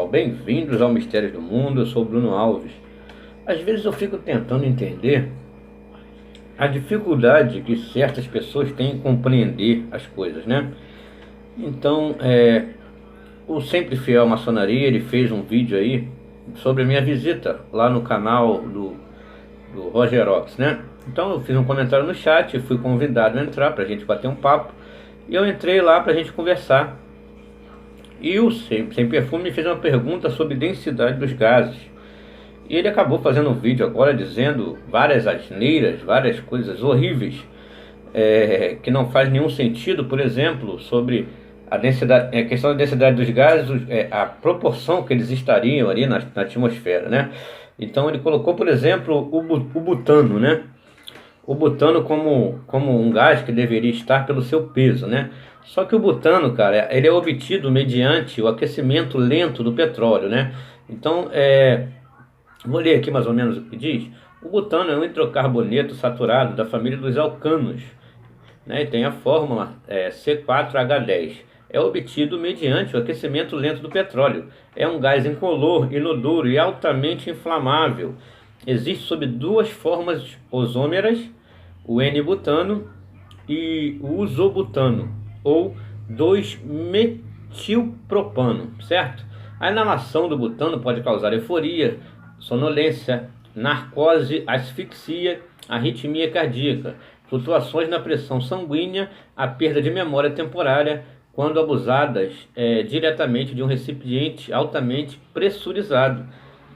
pessoal, bem-vindos ao Mistérios do Mundo. Eu sou o Bruno Alves. Às vezes eu fico tentando entender a dificuldade que certas pessoas têm em compreender as coisas, né? Então, o Sempre Fiel à Maçonaria, ele fez um vídeo aí sobre a minha visita lá no canal do Roger Ox, né? Então eu fiz um comentário no chat, fui convidado a entrar para a gente bater um papo, e eu entrei lá para a gente conversar. E o Sem Perfume me fez uma pergunta sobre densidade dos gases. E ele acabou fazendo um vídeo agora dizendo várias asneiras, várias coisas horríveis, que não faz nenhum sentido. Por exemplo, sobre a densidade, a questão da densidade dos gases, a proporção que eles estariam ali na atmosfera, né? Então ele colocou, por exemplo, o butano, né? O butano como um gás que deveria estar pelo seu peso, né? Só que o butano, cara, ele é obtido mediante o aquecimento lento do petróleo, né? Então, vou ler aqui mais ou menos o que diz. O butano é um hidrocarboneto saturado da família dos alcanos, né? E tem a fórmula C4H10. É obtido mediante o aquecimento lento do petróleo. É um gás incolor, inodoro e altamente inflamável. Existe sob duas formas isômeras, o N-butano e o isobutano, ou 2-metilpropano, certo? A inalação do butano pode causar euforia, sonolência, narcose, asfixia, arritmia cardíaca, flutuações na pressão sanguínea, a perda de memória temporária, quando abusadas diretamente de um recipiente altamente pressurizado,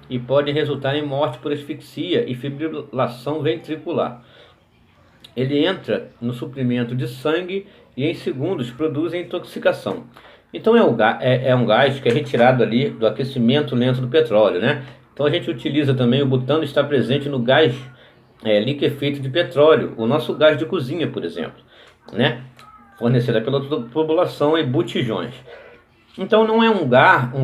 e podem resultar em morte por asfixia e fibrilação ventricular. Ele entra no suprimento de sangue e em segundos produz intoxicação. Então é um gás que é retirado ali do aquecimento lento do petróleo, né? Então a gente utiliza também o butano, está presente no gás liquefeito de petróleo, o nosso gás de cozinha, por exemplo, né? Fornecida pela população em botijões. Então não é um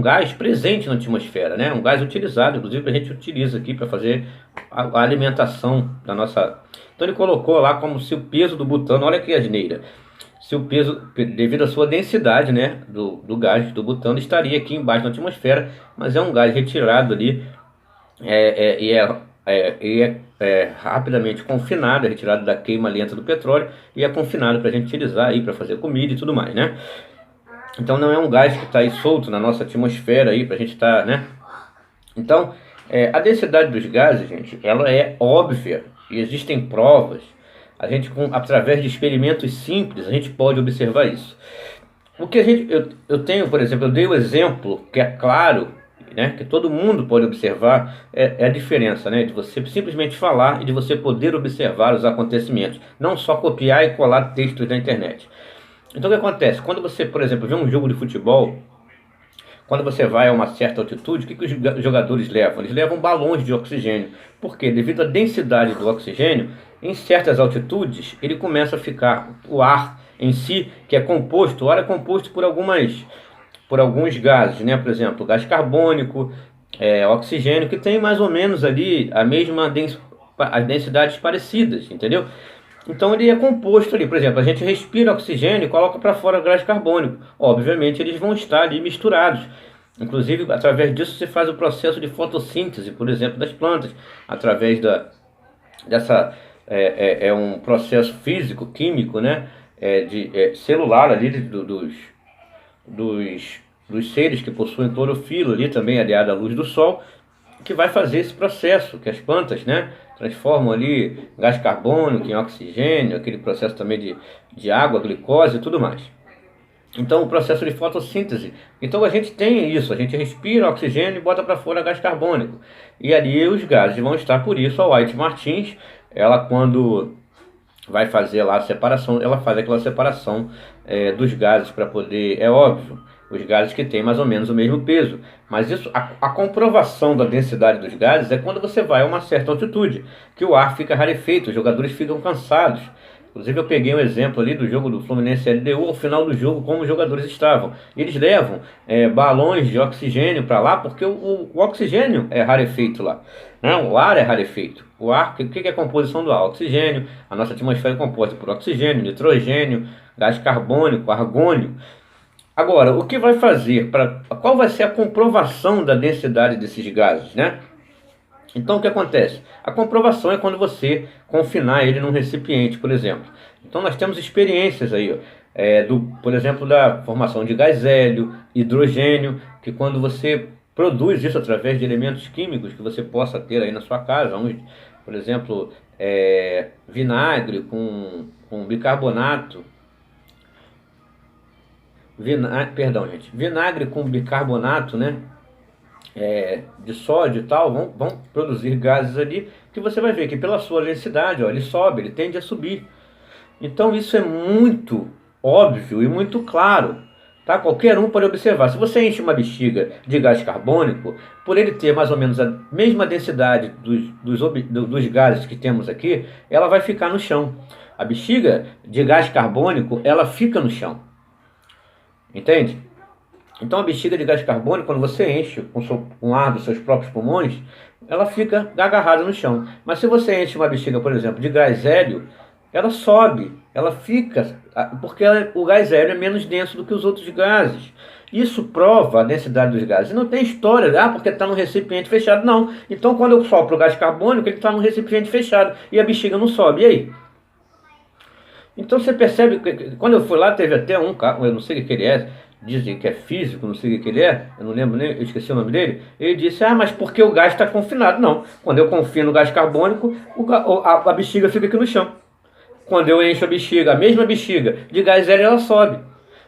gás presente na atmosfera, né? Um gás utilizado, inclusive a gente utiliza aqui para fazer a alimentação da nossa... Então ele colocou lá como se o peso do butano, olha que asneira, se o peso, devido à sua densidade, né, do gás do butano, estaria aqui embaixo na atmosfera, mas é um gás retirado ali rapidamente confinado, é retirado da queima lenta do petróleo e é confinado para a gente utilizar aí para fazer comida e tudo mais, né? Então não é um gás que está aí solto na nossa atmosfera aí para a gente estar, né? Então a densidade dos gases, gente, ela é óbvia e existem provas. A gente, através de experimentos simples, a gente pode observar isso. O que eu tenho, por exemplo, eu dei o exemplo que é claro, né, que todo mundo pode observar, é a diferença, né, de você simplesmente falar e de você poder observar os acontecimentos, não só copiar e colar textos da internet. Então o que acontece? Quando você, por exemplo, vê um jogo de futebol, quando você vai a uma certa altitude, o que os jogadores levam? Eles levam balões de oxigênio. Por quê? Devido à densidade do oxigênio, em certas altitudes, ele começa a ficar, o ar em si, que é composto, o ar é composto por alguns gases, né? Por exemplo, gás carbônico, oxigênio, que tem mais ou menos ali as densidades parecidas, entendeu? Então ele é composto ali, por exemplo, a gente respira oxigênio e coloca para fora gás carbônico. Obviamente eles vão estar ali misturados. Inclusive, através disso você faz o processo de fotossíntese, por exemplo, das plantas. Através é um processo físico, químico, né? Celular ali dos seres que possuem clorofila ali também, aliado à luz do sol, que vai fazer esse processo, que as plantas, né, transformam ali gás carbônico em oxigênio, aquele processo também de água, glicose e tudo mais. Então o processo de fotossíntese. Então a gente tem isso, a gente respira oxigênio e bota para fora gás carbônico. E ali os gases vão estar, por isso a White Martins, ela quando vai fazer lá a separação, ela faz aquela separação dos gases para poder, é óbvio, os gases que têm mais ou menos o mesmo peso. Mas isso, a comprovação da densidade dos gases é quando você vai a uma certa altitude, que o ar fica rarefeito, os jogadores ficam cansados. Inclusive eu peguei um exemplo ali do jogo do Fluminense LDU, ao final do jogo, como os jogadores estavam. Eles levam balões de oxigênio para lá, porque o oxigênio é rarefeito lá, né? O ar é rarefeito. O ar, o que é a composição do ar? Oxigênio. A nossa atmosfera é composta por oxigênio, nitrogênio, gás carbônico, argônio. Agora, o que vai fazer, qual vai ser a comprovação da densidade desses gases, né? Então o que acontece? A comprovação é quando você confinar ele num recipiente, por exemplo. Então nós temos experiências aí, ó, por exemplo, da formação de gás hélio, hidrogênio, que quando você produz isso através de elementos químicos que você possa ter aí na sua casa, por exemplo, vinagre com bicarbonato, perdão, gente, vinagre com bicarbonato, né? De sódio e tal, vão produzir gases ali, que você vai ver que pela sua densidade, ó, ele sobe, ele tende a subir. Então isso é muito óbvio e muito claro, tá? Qualquer um pode observar. Se você enche uma bexiga de gás carbônico, por ele ter mais ou menos a mesma densidade dos gases que temos aqui, ela vai ficar no chão. A bexiga de gás carbônico, ela fica no chão. Entende? Então a bexiga de gás carbônico, quando você enche com ar dos seus próprios pulmões, ela fica agarrada no chão. Mas se você enche uma bexiga, por exemplo, de gás hélio, ela sobe, ela fica, porque o gás hélio é menos denso do que os outros gases. Isso prova a densidade dos gases. Não tem história, porque está num recipiente fechado. Não. Então quando eu sopro o gás carbônico, ele está num recipiente fechado e a bexiga não sobe. E aí? Então você percebe que quando eu fui lá, teve até um cara, eu não sei o que ele é, dizem que é físico, não sei o que ele é, eu não lembro nem, eu esqueci o nome dele. Ele disse, mas porque o gás está confinado. Não, quando eu confino o gás carbônico, a bexiga fica aqui no chão. Quando eu encho a bexiga, a mesma bexiga de gás hélio, ela sobe.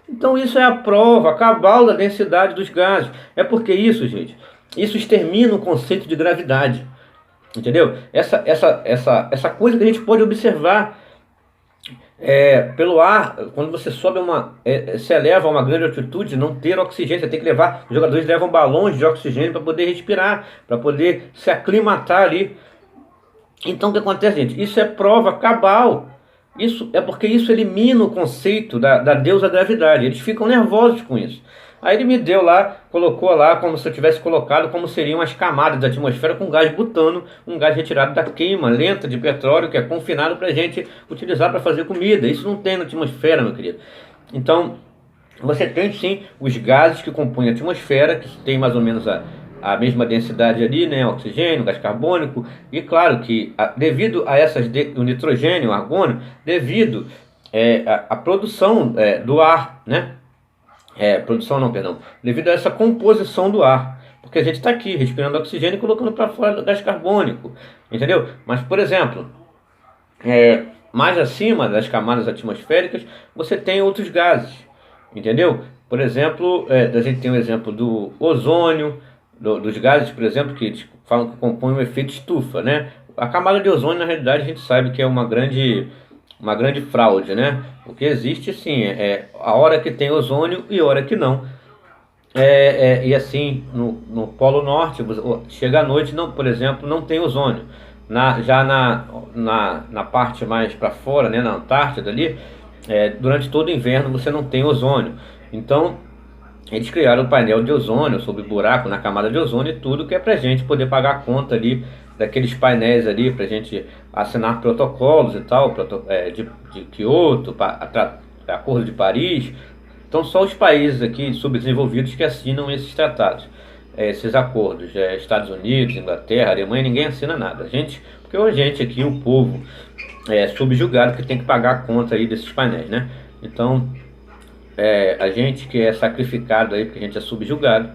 Então isso é a prova cabal da densidade dos gases. É porque isso, gente, isso extermina o conceito de gravidade. Entendeu? Essa coisa que a gente pode observar pelo ar, quando você sobe se eleva a uma grande altitude, não ter oxigênio, você tem que levar, os jogadores levam balões de oxigênio para poder respirar, para poder se aclimatar ali. Então o que acontece, gente? Isso é prova cabal. Isso é porque isso elimina o conceito da deusa gravidade. Eles ficam nervosos com isso. Aí ele me deu lá, colocou lá como se eu tivesse colocado como seriam as camadas da atmosfera com gás butano, um gás retirado da queima lenta de petróleo que é confinado para a gente utilizar para fazer comida. Isso não tem na atmosfera, meu querido. Então, você tem sim os gases que compõem a atmosfera, que tem mais ou menos a mesma densidade ali, né? Oxigênio, gás carbônico, e claro que devido a o nitrogênio, o argônio, devido à produção do ar, né? Produção não, perdão. Devido a essa composição do ar. Porque a gente está aqui respirando oxigênio e colocando para fora gás carbônico. Entendeu? Mas, por exemplo, mais acima das camadas atmosféricas, você tem outros gases. Entendeu? Por exemplo, a gente tem o exemplo do ozônio, dos gases, por exemplo, que falam que compõem o efeito estufa, né? A camada de ozônio, na realidade, a gente sabe que é uma grande fraude, né? O que existe, sim, a hora que tem ozônio e a hora que não. E assim, no Polo Norte, chega à noite, não, por exemplo, não tem ozônio. Já na parte mais para fora, né, na Antártida ali, durante todo o inverno você não tem ozônio. Então, eles criaram o painel de ozônio, sobre buraco na camada de ozônio e tudo, que é para a gente poder pagar a conta ali, daqueles painéis ali, para a gente assinar protocolos e tal, de Kyoto, Acordo de Paris. Então só os países aqui subdesenvolvidos que assinam esses tratados, esses acordos. Estados Unidos, Inglaterra, Alemanha, ninguém assina nada. Porque a gente aqui, o povo, subjugado, que tem que pagar a conta aí desses painéis, né? Então, a gente que é sacrificado aí, porque a gente é subjugado.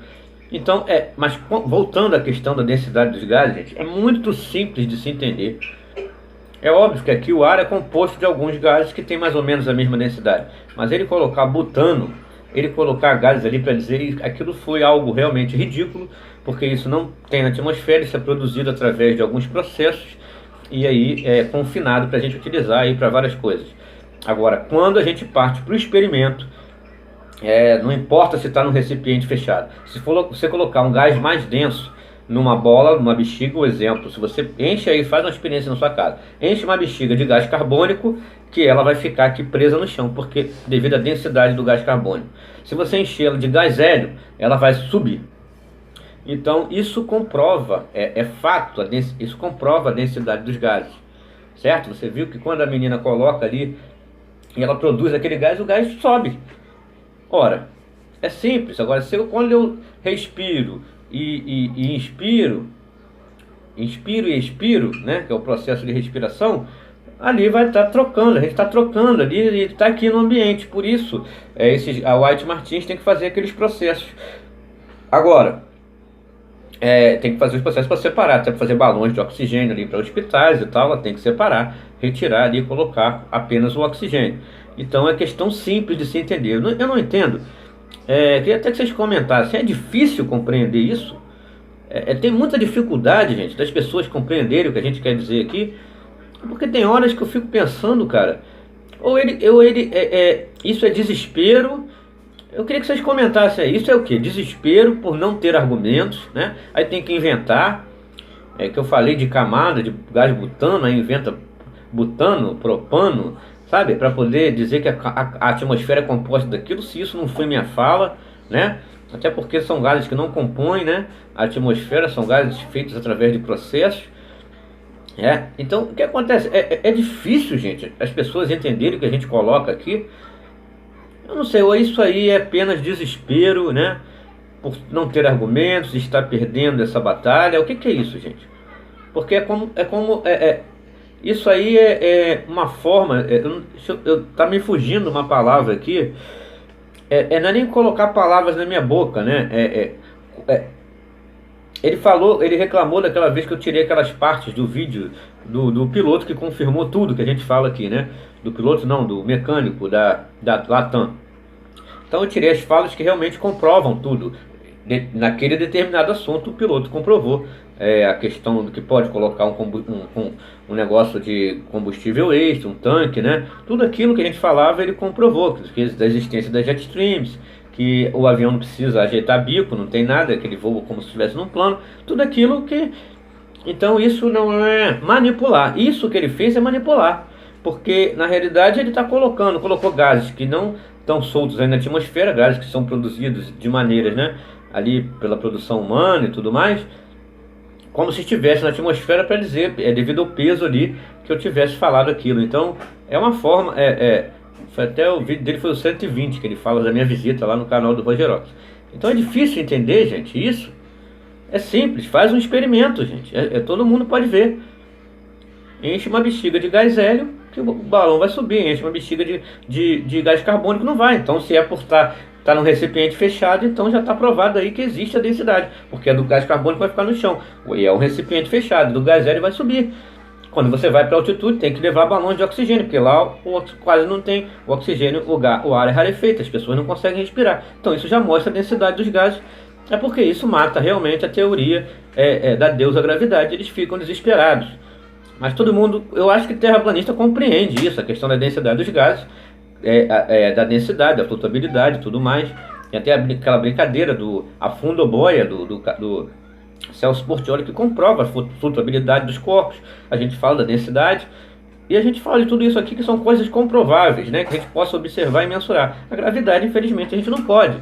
Então, mas voltando à questão da densidade dos gases, gente, é muito simples de se entender. É óbvio que aqui o ar é composto de alguns gases que têm mais ou menos a mesma densidade. Mas ele colocar butano, ele colocar gases ali para dizer que aquilo foi algo realmente ridículo, porque isso não tem na atmosfera, isso é produzido através de alguns processos e aí é confinado para a gente utilizar aí para várias coisas. Agora, quando a gente parte para o experimento, não importa se está num recipiente fechado. Se você colocar um gás mais denso numa bola, numa bexiga, um exemplo, se você enche aí, faz uma experiência na sua casa, enche uma bexiga de gás carbônico, que ela vai ficar aqui presa no chão, porque devido à densidade do gás carbônico. Se você encher ela de gás hélio, ela vai subir. Então isso comprova, fato, isso comprova a densidade dos gases, certo? Você viu que quando a menina coloca ali e ela produz aquele gás, o gás sobe. Ora, É simples. Agora, quando eu respiro e inspiro, inspiro e expiro, né, que é o processo de respiração, ali vai estar trocando, a gente está trocando ali e está aqui no ambiente. Por isso, a White Martins tem que fazer aqueles processos. Agora, tem que fazer os processos para separar, tem que fazer balões de oxigênio ali para hospitais e tal, ela tem que separar, retirar ali e colocar apenas o oxigênio. Então é questão simples de se entender. Eu não entendo. Queria até que vocês comentassem, é difícil compreender isso? Tem muita dificuldade, gente, das pessoas compreenderem o que a gente quer dizer aqui, porque tem horas que eu fico pensando, cara, isso é desespero. Eu queria que vocês comentassem aí, isso é o que? Desespero por não ter argumentos, né? Aí tem que inventar, que eu falei de camada, de gás butano, aí inventa butano, propano, sabe? Para poder dizer que a atmosfera é composta daquilo, se isso não foi minha fala, né? Até porque são gases que não compõem, né, a atmosfera, são gases feitos através de processos. Então, o que acontece? É difícil, gente, as pessoas entenderem o que a gente coloca aqui. Eu não sei, ou isso aí é apenas desespero, né? Por não ter argumentos, estar perdendo essa batalha. O que é isso, gente? Porque isso aí é uma forma. Tá me fugindo uma palavra aqui. Não é nem colocar palavras na minha boca, né? Ele reclamou daquela vez que eu tirei aquelas partes do vídeo do piloto que confirmou tudo que a gente fala aqui, né? Do piloto não, do mecânico da Latam. Então eu tirei as falas que realmente comprovam tudo. Naquele determinado assunto o piloto comprovou a questão do que pode colocar um negócio de combustível extra, um tanque, né? Tudo aquilo que a gente falava ele comprovou, da existência das jetstreams, que o avião não precisa ajeitar bico, não tem nada, que ele voa como se estivesse num plano, tudo aquilo que... Então isso não é manipular, isso que ele fez é manipular, porque na realidade ele colocou gases que não estão soltos aí na atmosfera, gases que são produzidos de maneiras, né, ali pela produção humana e tudo mais, como se estivesse na atmosfera para dizer, devido ao peso ali que eu tivesse falado aquilo. Então é uma forma, foi até o vídeo dele foi o 120 que ele fala da minha visita lá no canal do Rogerox. Então é difícil entender, gente, isso é simples, faz um experimento, gente, todo mundo pode ver. Enche uma bexiga de gás hélio que o balão vai subir, enche uma bexiga de gás carbônico, não vai. Então se é por estar num recipiente fechado, então já está provado aí que existe a densidade, porque a do gás carbônico vai ficar no chão, e é um recipiente fechado, do gás hélio vai subir. Quando você vai para altitude, tem que levar balões de oxigênio, porque lá quase não tem o oxigênio, o ar é rarefeito, as pessoas não conseguem respirar. Então isso já mostra a densidade dos gases, porque isso mata realmente a teoria da deusa gravidade, eles ficam desesperados. Mas todo mundo, eu acho que terraplanista compreende isso, a questão da densidade dos gases, da densidade, da flutuabilidade e tudo mais. Tem até aquela brincadeira do afundoboia do Celso Portiolli que comprova a flutuabilidade dos corpos. A gente fala da densidade e a gente fala de tudo isso aqui que são coisas comprováveis, né, que a gente possa observar e mensurar. A gravidade, infelizmente, a gente não pode.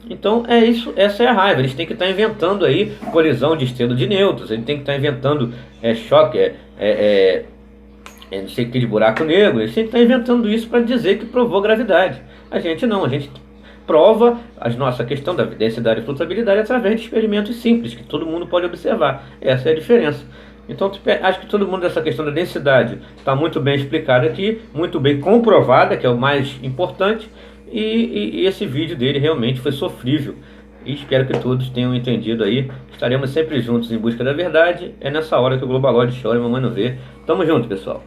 Então é isso, essa é a raiva. Eles têm que estar inventando aí colisão de estrela de nêutrons, eles têm que estar inventando choque, não sei o que de buraco negro. Eles têm que estar inventando isso para dizer que provou gravidade. A gente não, a gente prova a nossa questão da densidade e flutuabilidade através de experimentos simples que todo mundo pode observar. Essa é a diferença. Então acho que todo mundo dessa questão da densidade está muito bem explicada aqui, muito bem comprovada, que é o mais importante. E esse vídeo dele realmente foi sofrível. E espero que todos tenham entendido aí. Estaremos sempre juntos em busca da verdade. É nessa hora que o Globalode chora e a mamãe não vê. Tamo junto, pessoal.